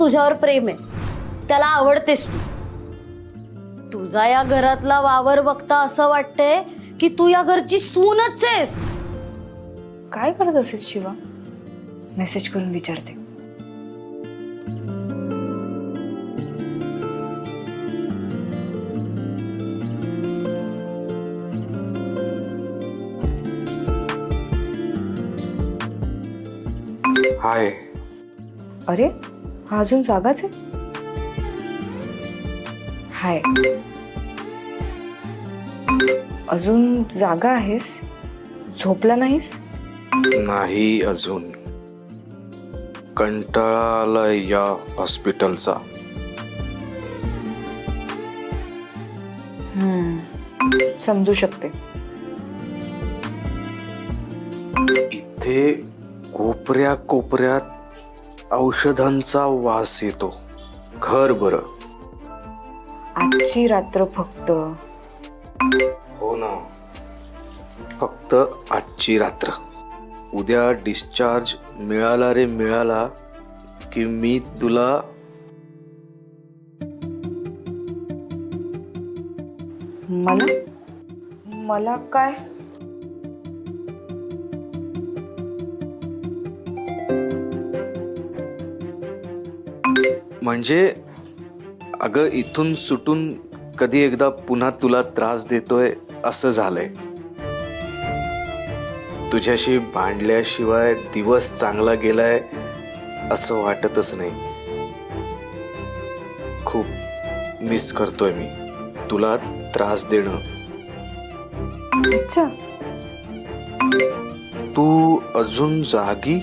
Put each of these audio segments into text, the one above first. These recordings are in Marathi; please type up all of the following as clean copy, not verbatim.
तुझ्यावर प्रेम आहे, त्याला आवडतेस तू. तुझा या घरातला वावर बघता असं वाटतंय की तू या घरची सूनच आहेस. काय करत असेल शिवा? मेसेज करून विचारते. हाय. अरे हा अजून जागाच आहे. हाय, अजून जागा आहेस? झोपला नाहीस? नाही अजून. कंटाळा आलाय या हॉस्पिटलचा. समजू शकते. इथे कोपऱ्या कोपऱ्यात औषधांचा वास येतो. घर बरं. आजची रात्र फक्त. हो ना, फक्त आजची रात्र. उद्या डिस्चार्ज मिळाला रे मिळाला की मी तुला मला काय? म्हणजे अगं इथून सुटून कधी एकदा पुन्हा तुला त्रास देतोय असं झालंय. तुझ्याशी भांडल्याशिवाय दिवस चांगला गेलाय असं वाटतच नाही. खूप मिस करतोय मी तुला त्रास देणं. अच्छा, तू अजून जागी?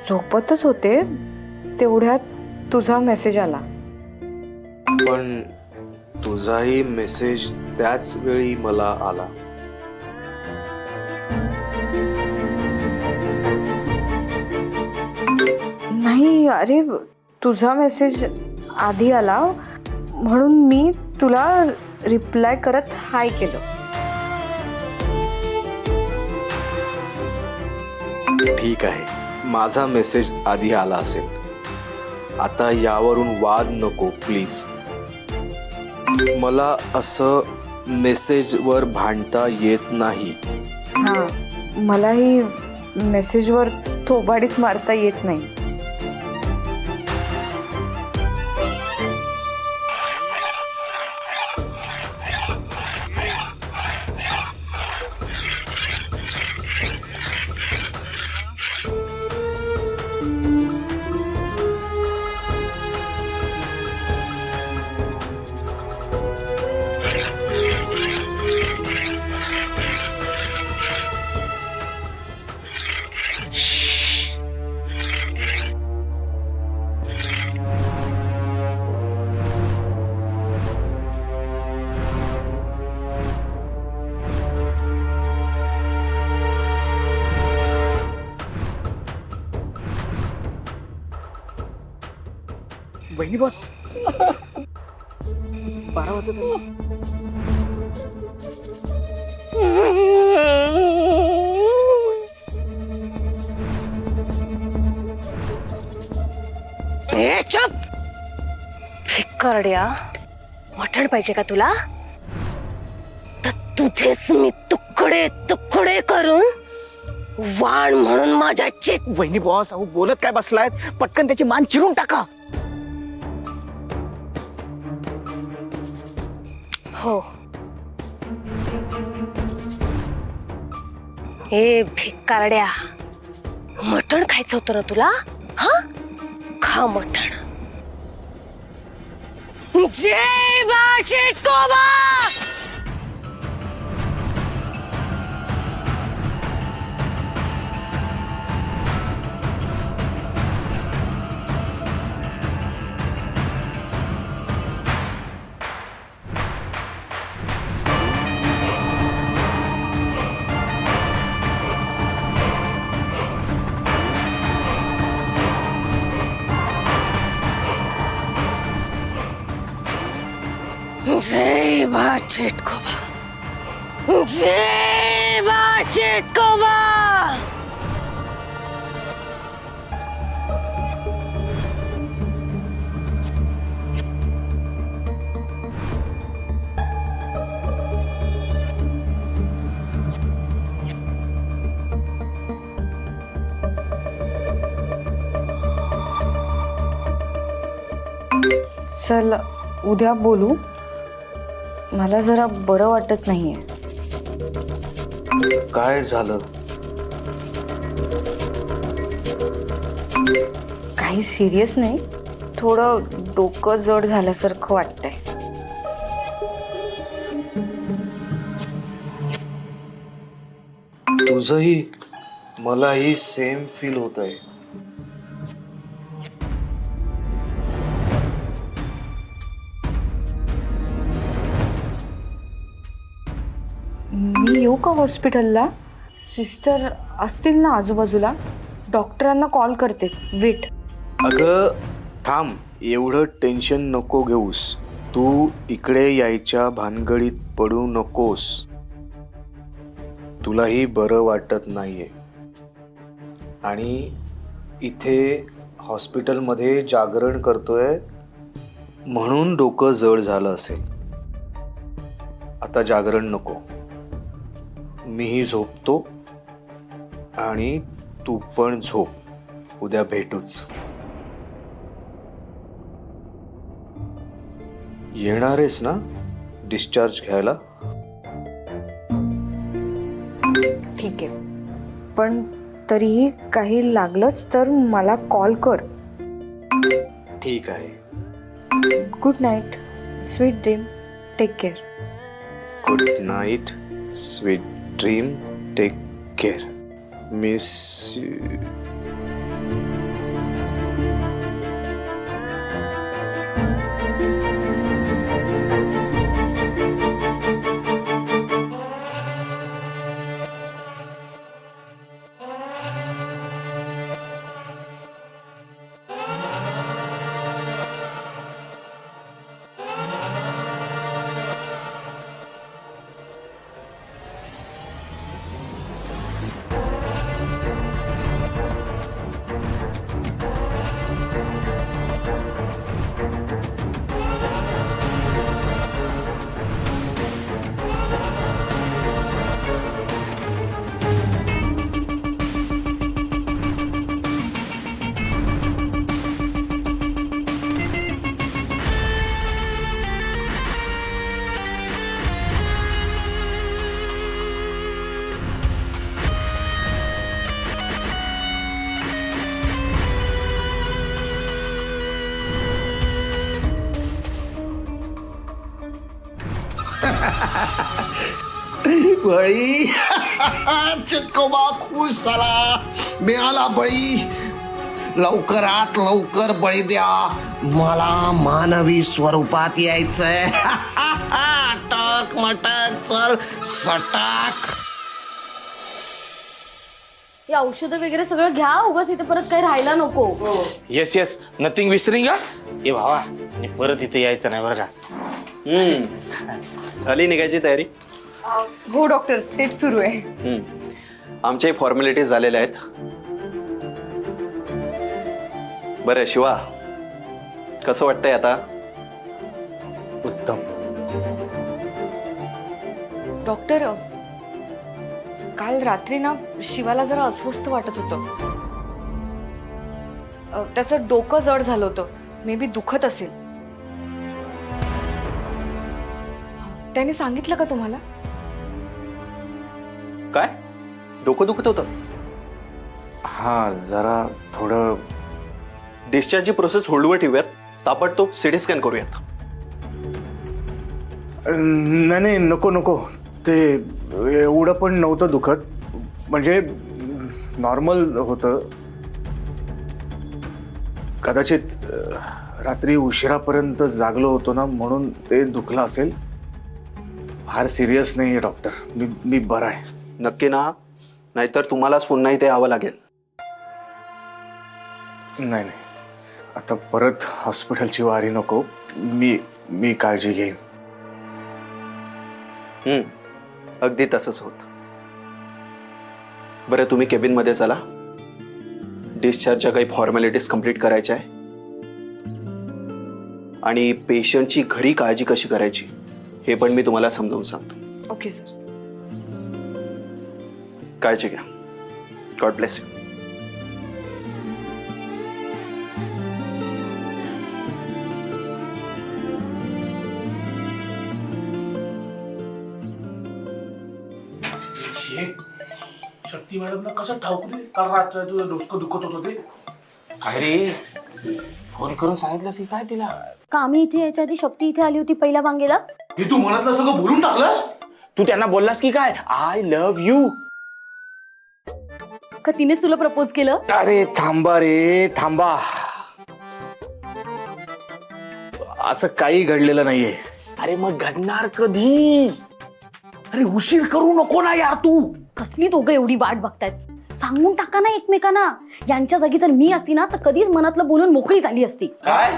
झोपतच होते तेवढ्यात तुझा मेसेज आला. पण तुझाही मेसेज त्याच वेळी मला आला. नाही, अरे तुझा मेसेज आधी आला म्हणून मी तुला रिप्लाय करत हाय केलं. ठीक आहे, माझा मेसेज आधी आला असेल. आता यावरून वाद नको प्लीज. मला असं मेसेजवर भांडता येत नाही. हा, मलाही मेसेजवर थोबाडीत मारता येत नाही. वहिनी बॉस 12 वाजत आहे. चुप भिकारड्या. मटण पाहिजे का तुला? तर तुझेच मी तुकडे तुकडे करून वाण म्हणून माझ्या वहिनी बॉस, अहो बोलत काय बसलायत? पटकन त्याची मान चिरून टाका. हो. हे भिकारड्या, मटण खायचं होतं ना तुला? हा, खा मटण. जय बा चिटकोबा. जय बा चिटकोबा. जय बा चिटकोबा. चल उद्या बोलू. मला जरा बरं वाटत नाहीये. काय झालं? काही सिरियस नाही, थोडं डोकं जड झाल्यासारखं वाटतंय. तुझंही मलाही सेम फील होत आहे. मी येऊ का हॉस्पिटलला? सिस्टर असतील ना आजूबाजूला? डॉक्टरांना कॉल करते. वेट. अगं थांब, एवढं टेन्शन नको घेऊस. तू इकडे यायच्या भानगडीत पडू नकोस. तुलाही बरं वाटत नाहीये आणि इथे हॉस्पिटलमध्ये जागरण करतोय म्हणून डोकं जड झालं असेल. आता जागरण नको. मीही झोपतो आणि तू पण झोप. उद्या भेटूच. येणार आहेस ना डिस्चार्ज घ्यायला? ठीक आहे, पण तरीही काही लागलंच तर मला कॉल कर. ठीक आहे. Good night, sweet dream, take care. Good night, sweet dream, take care. मिस बळी चिटकोबा खुश झाला. मिळाला बळी. लवकरात लवकर बळी द्या. मला मानवी स्वरूपात यायचंय. टक मटक चल सटाक. हे औषधं वगैरे सगळं घ्या. उगाच इथे परत काही राहायला नको. येस येस, नथिंग विसरिंग. ए भावा, आणि परत इथे यायचं नाही बरं का? झाली निघायची तयारी? हो डॉक्टर, तेच सुरू आहे. आमच्याही फॉर्मॅलिटीज झालेल्या आहेत. बरं शिवा, कसं वाटतंय आता? उत्तम. डॉक्टर, काल रात्री ना शिवाला जरा अस्वस्थ वाटत होतं. त्याचं डोकं जड झालं होतं. मे बी दुखत असेल. त्याने सांगितलं का तुम्हाला? काय डोकं दुखत होतं? हा, जरा थोडं. डिस्चार्जची प्रोसेस होल्डवर ठेवूयात. ताबडतोब सिटी स्कॅन करूयात. नाही नको नको. ते एवढं पण नव्हतं दुखत. म्हणजे नॉर्मल होतं. कदाचित रात्री उशिरापर्यंत जागलो होतो ना, म्हणून ते दुखलं असेल. फार सिरियस नाही आहे डॉक्टर. मी बरा आहे. नक्की ना? नाहीतर तुम्हालाच पुन्हा इथे यावं लागेल. नाही, आता परत हॉस्पिटलची वारी नको. मी काळजी घेईन. अगदी तसंच होत. बरं, तुम्ही केबिनमध्ये चला. डिस्चार्जच्या काही फॉर्मॅलिटीज कंप्लीट करायच्या आहे आणि पेशंटची घरी काळजी कशी करायची हे पण मी तुम्हाला समजावून सांगतो. Okay sir. काळजी घ्या. God bless you. मॅडम ना कसं ठाऊकली काल रात्र तुझं डोसकं दुखत होतं ते. काय रे फोन करून सांगितलंस की काय तिला? का आम्ही इथे याच्या आधी शक्ती इथे आली होती पहिल्या वांगेला? हे तू मनातलं सगळं बोलून टाकलंस. तू त्यांना बोललास की काय आय लव्ह यू? का तिनेच तुला प्रपोज केलं? अरे थांबा रे थांबा, असं काही घडलेलं नाहीये. अरे मग घडणार कधी? अरे उशीर करू नको ना यार तू. कसली दोघं एवढी वाट बघतायत? सांगून टाका ना एकमेकांना. यांच्या जागी तर मी असती ना तर कधीच मनातलं बोलून मोकळी झाली असती. काय?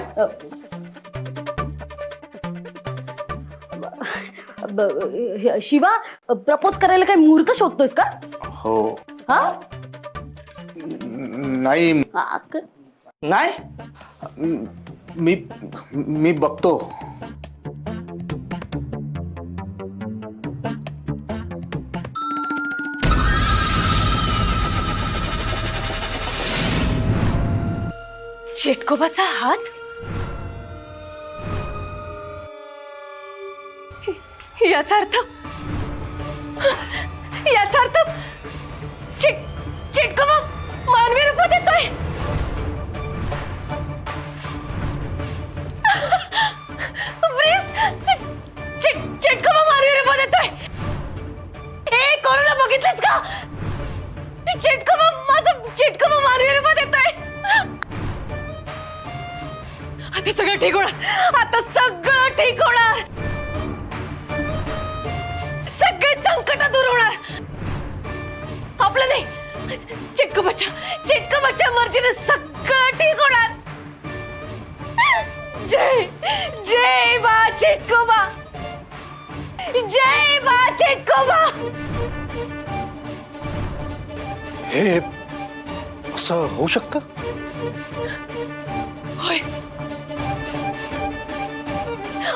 शिवा, प्रपोज करायला काय मुहूर्त शोधतोयस का? हो. हा? नाही नाही मी बघतो. चेटकोबाचा हात? याचा अर्थ चेटकोबा मानवी रूपात येतोय. चेटकोबा मानवी रूपात येतोय. ए कोरोना बघितलंस का? चेटकोबा मानवी रूपात येतोय. आता सगळं ठीक होणार. सगळे संकट दूर होणार. आपलं नाही, चेटकोबाच्या मर्जीने सगळं ठीक होणार. जय बा चेटकोबा. जय बा चेटकोबा. हे असं होऊ शकतं? होय,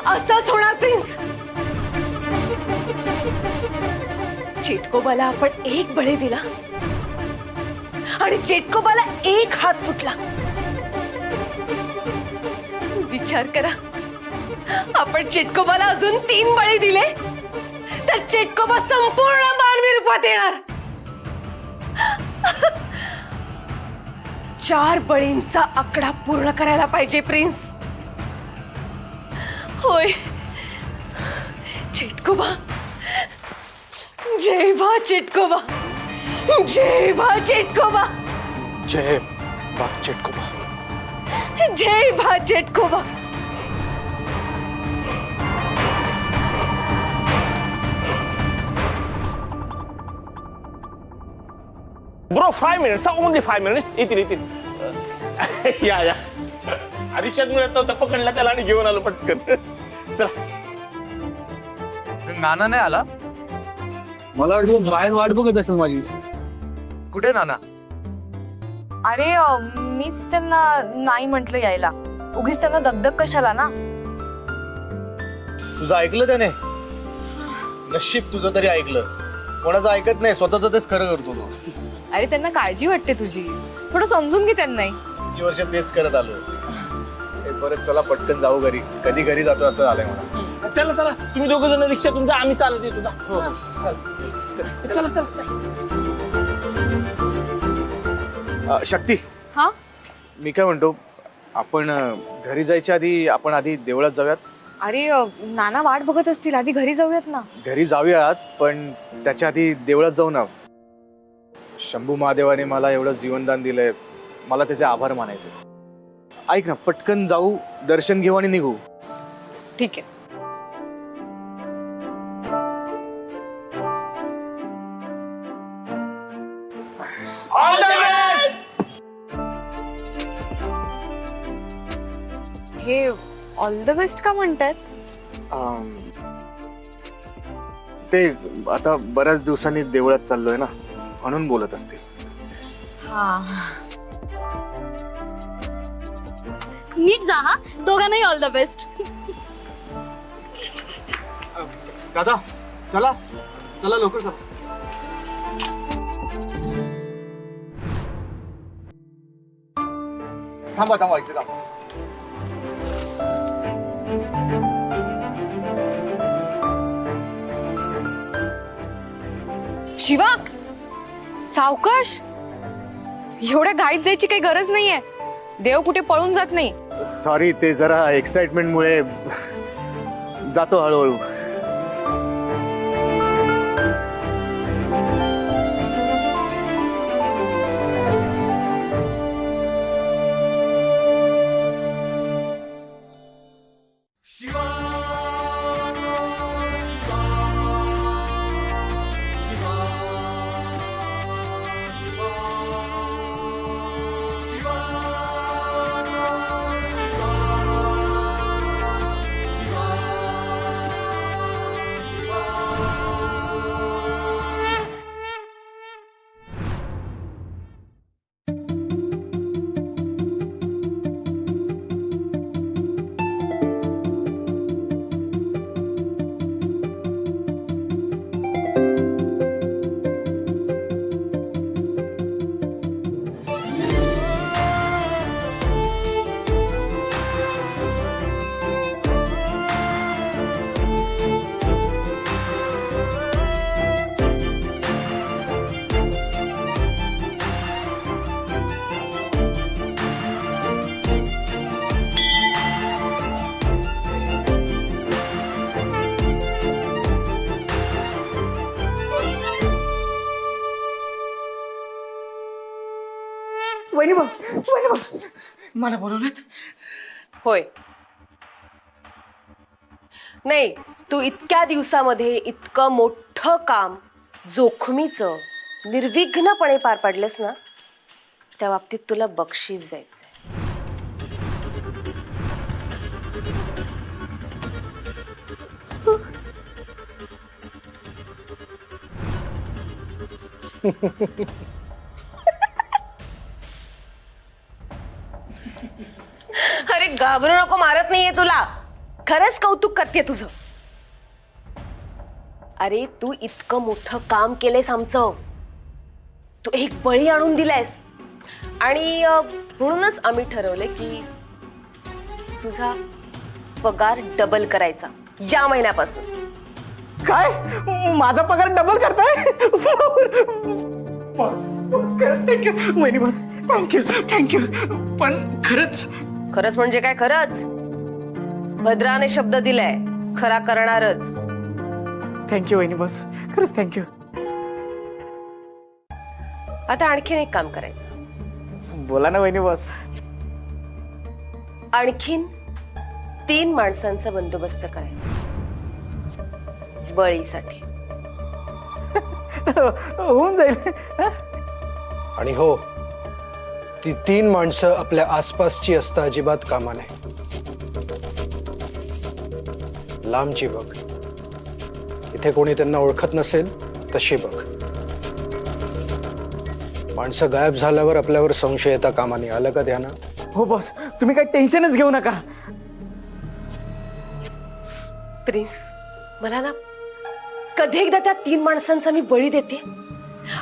असंच होणार प्रिन्स. चेटकोबाला आपण एक बळी दिला आणि चेटकोबाला एक हात फुटला. विचार करा, आपण चेटकोबाला अजून 3 बळी दिले तर चेटकोबा संपूर्ण मानवी रूपात येणार. 4 बळींचा आकडा पूर्ण करायला पाहिजे प्रिन्स. होय चेटकोबा. जय बा चेटकोबा. जय बा चेटकोबा. जय बा चेटकोबा. जय बा Chetkoba. Bro 5 minutes, only 5 minutes. येतील. या रिक्षात मिळत नव्हतं, पकडला त्याला आणि घेऊन आलो पटकन. चला. नाना नाही आला? मला वाटलं बाहेर वाट बघत असेल माझी. कुठे नाना? अरे मीच त्यांना नाही म्हटलं यायला. उगीच त्यांना दगदग कशाला ना. तुझं ऐकलं त्याने? नशीब तुझं तरी ऐकलं. कोणाचं ऐकत नाही, स्वतःच तेच खरं करतो तो. अरे त्यांना काळजी वाटते तुझी, थोडं समजून घे त्यांना. किती वर्ष तेच करत आलो. परत चला पटकन जाऊ घरी. कधी घरी जातो असं आलंय मला. चला तुम्ही दोघं जण रिक्षातून जा, आम्ही चालत येतो. जा. हो चला. शक्ती, हा? मी काय म्हणतो, आपण घरी जायच्या आधी आपण आधी देवळात जाऊयात. अरे नाना वाट बघत असतील, आधी घरी जाऊयात ना. घरी जाऊयात पण त्याच्या आधी देवळात जाऊ ना. शंभू महादेवाने मला एवढं जीवनदान दिलंय, मला त्याचे आभार मानायचे. ऐक ना, पटकन जाऊ, दर्शन घेऊ आणि निघू. ठीक आहे. All the best. हे ऑल द बेस्ट का म्हणतात? ते आता बऱ्याच दिवसांनी देवळात चाललोय ना, म्हणून बोलत असतील. हा. नीट जा हा, दोघांनाही ऑल द बेस्ट. दादा चला लवकर चला. थांबा इथे थांबा. शिवा, सावकाश, एवढ्या घाईत जायची काही गरज नाहीये. देव कुठे पळून जात नाही. सॉरी, ते जरा एक्साइटमेंटमुळे जातो हळूहळू. वहिनी बस मला बोलवलेत. होय. नाही, तू इतक्या दिवसामध्ये इतकं मोठं काम जोखमीचं निर्विघ्नपणे पार पाडलंस ना, त्या बाबतीत तुला बक्षीस द्यायचंय. अरे घाबरू नको, मारत नाहीये तुला. खरंच कौतुक करते तुझं. अरे तू इतकं मोठं काम केलंयस आमचं. तू एक बळी आणून दिलायस आणि म्हणूनच आम्ही ठरवलं की तुझा पगार डबल करायचा या महिन्यापासून. काय माझा पगार डबल करताय? बस खरंच थँक्यू वहिनी, बस थँक्यू. पण खरंच म्हणजे काय खरंच? भद्राने शब्द दिलाय, खरा करणारच. थँक्यू वहिनी, बस खरंच थँक्यू. आता आणखीन एक काम करायचं. बोला ना वहिनी, बस. आणखीन 3 माणसांचा बंदोबस्त करायचा बळीसाठी. होऊन जाईल. आणि हो, ती 3 माणसं आपल्या आसपासची असता अजिबात कामा नाही. लांबची बघ. इथे कोणी त्यांना ओळखत नसेल तशी बघ. माणसं गायब झाल्यावर आपल्यावर संशय येता कामा नाही. आलं का ध्यानात? हो बॉस, तुम्ही काही टेन्शनच घेऊ नका. प्रिन्स, मला ना कधी एकदा त्या 3 माणसांचा मी बळी देते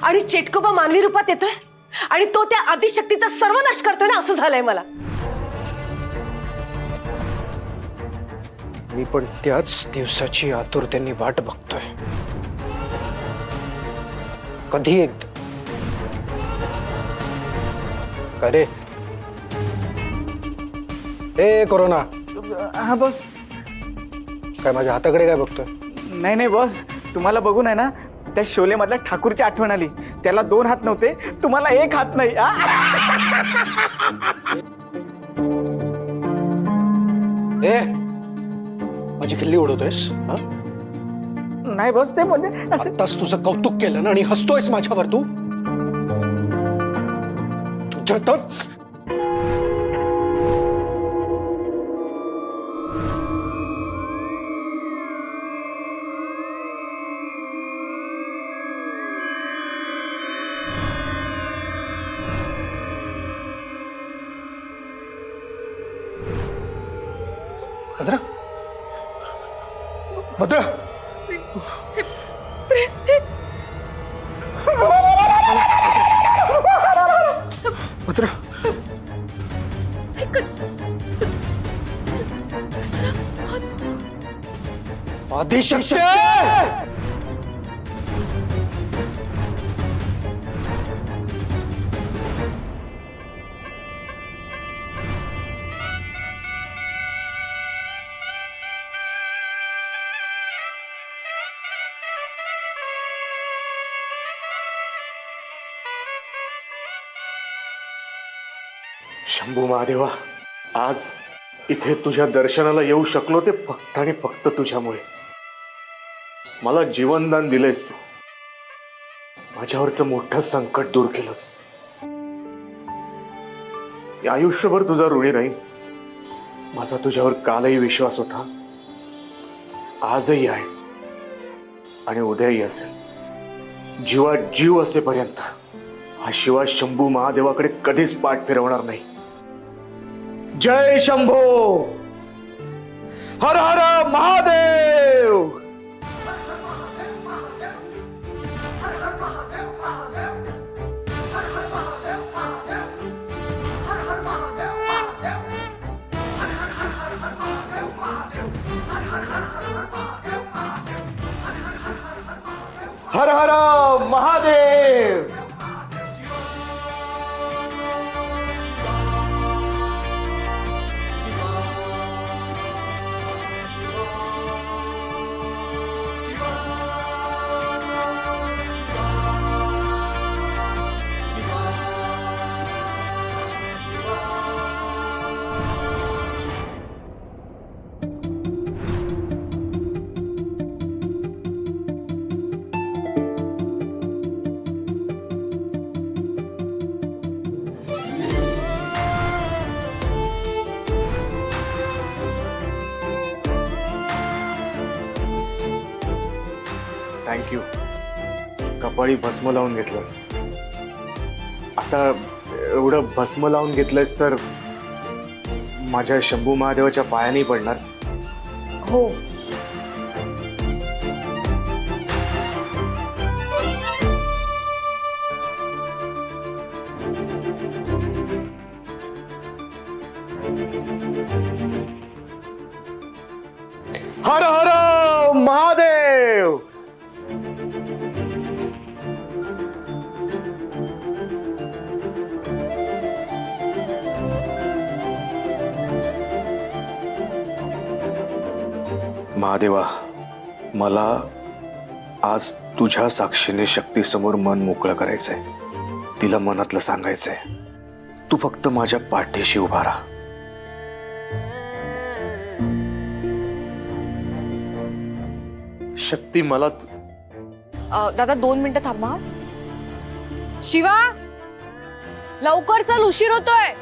आणि चेटकोबा मानवी रूपात येतोय आणि तो त्या आदिशक्तीचा सर्वनाश करतोय ना, असं झालंय मला. मी पण त्याच दिवसाची आतुरतेने वाट बघतोय. कधी एकदा. काय रे? ए कोरोना, हा बॉस. काय माझ्या हाताकडे काय बघतोय? नाही बॉस, तुम्हाला बघून आहे ना त्या शोले मधल्या ठाकूरची आठवण आली. त्याला 2 हात नव्हते, तुम्हाला 1 हात नाही. ए, माझी खिल्ली उडवतोयस? नाही बॉस, ते म्हणजे आत्ताच तुझं कौतुक केलं ना आणि हसतोयस माझ्यावर तू. तुझ्या तर भद्रा, भद्रा, भद्रा, आदिशक्ती! शंभू महादेवा, आज इथे तुझ्या दर्शनाला येऊ शकलो ते फक्त आणि फक्त तुझ्यामुळे. मला जीवनदान दिलंयस तू. माझ्यावरचं मोठं संकट दूर केलंस. या आयुष्यभर तुझा ऋणी नाही. माझा तुझ्यावर कालही विश्वास होता, आजही आहे आणि उद्याही असेल. जीवात जीव असेपर्यंत हा शिवा शंभू महादेवाकडे कधीच पाठ फिरवणार नाही. जय शंभो, हर हर महादेव. हर हर महादेव. थँक्यू. कपाळी भस्म लावून घेतलंस. आता एवढं भस्म लावून घेतलंयस तर माझ्या शंभू महादेवाच्या पायाने पडणार. हो. हर हर महादेव. महादेवा, मला आज तुझ्या साक्षीने शक्तीसमोर मन मोकळं करायचंय. तिला मनातलं सांगायचंय. तू फक्त माझ्या पाठीशी उभा राहा. शक्ती, मला दादा 2 मिनिटं थांबा. शिवा, लवकर चल, उशीर होतोय.